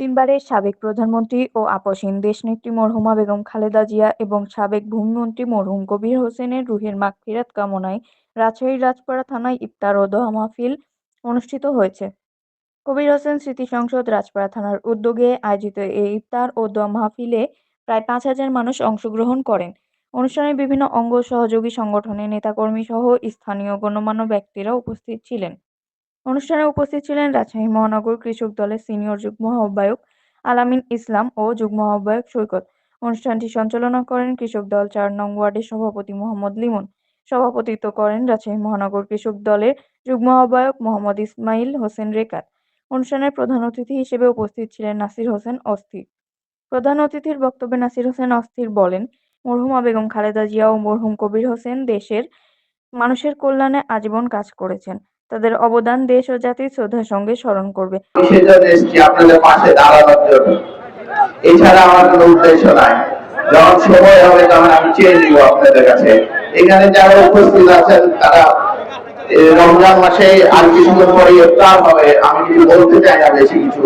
তিনবারের সাবেক প্রধানমন্ত্রী ও আপসহীন দেশনেত্রী মরহুমা বেগম খালেদা জিয়া এবং সাবেক ভূমিমন্ত্রী মরহুম কবির হোসেনের রুহের মাগফিরাত কামনায় রাজশাহীর রাজপাড়া থানায় ইফতার ও দোয়া মাহফিল অনুষ্ঠিত হয়েছে। কবির হোসেন স্মৃতি সংসদ রাজপাড়া থানার উদ্যোগে আয়োজিত এই ইফতার ও দোয়া মাহফিলে প্রায় 5,000 মানুষ অংশগ্রহণ করেন। অনুষ্ঠানে বিভিন্ন অঙ্গ সহযোগী সংগঠনের নেতাকর্মী সহ স্থানীয় গণ্যমান্য ব্যক্তিরা উপস্থিত ছিলেন। অনুষ্ঠানে উপস্থিত ছিলেন রাজশাহী মহানগর কৃষক দলের সিনিয়র যুগ্ম আহ্বায়ক আলামিন ইসলাম ও যুগ্ম আহ্বায়ক সৈকত। অনুষ্ঠানটি সঞ্চালনা করেন কৃষক দল ৪ নং ওয়ার্ডের সভাপতি মোহাম্মদ লিমন। সভাপতিত্ব করেন রাজশাহী মহানগর কৃষক দলের যুগ্ম আহ্বায়ক মোহাম্মদ ইসমাইল হোসেন রেকাত। অনুষ্ঠানের প্রধান অতিথি হিসেবে উপস্থিত ছিলেন নাসির হোসেন অস্থির। প্রধান অতিথির বক্তব্যে নাসির হোসেন অস্থির বলেন, মরহুমা বেগম খালেদা জিয়া ও মরহুম কবির হোসেন দেশের মানুষের কল্যাণে আজীবন কাজ করেছেন। তাদের অবদান দেশ ও জাতি শ্রদ্ধার সঙ্গে স্মরণ করবে। সেজন্য এসেছি আপনাদের পাশে দাঁড়ানোর জন্য, এছাড়া আমার কোনো উদ্দেশ্য নাই। যখন সময় হবে তখন আমি চেয়ে নিব আপনাদের কাছে। এখানে যারা উপস্থিত আছেন তারা রমজান মাসে আর কিছুদিন পরে ইফতার হবে, আমি কিছু বলতে চাই না বেশি কিছু,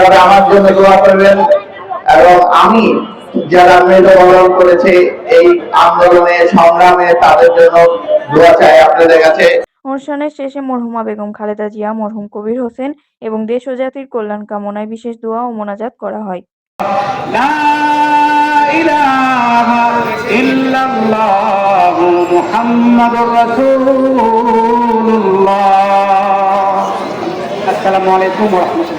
তবে আমার জন্য দোয়া করবেন। এবং আমি যারা মৃত্যুবরণ করেছে এই আন্দোলনে সংগ্রামে তাদের জন্য দোয়া চাই আপনাদের কাছে। অনুষ্ঠানের শেষে মরহুমা বেগম খালেদা জিয়া, মরহুম কবির হোসেন এবং দেশ ও জাতির কল্যাণ কামনায় বিশেষ দোয়া ও মোনাজাত করা হয়। লা ইলাহা ইল্লাল্লাহু মুহাম্মাদুর রাসূলুল্লাহ। আসসালামু আলাইকুম ওয়া রাহমাতুল্লাহ।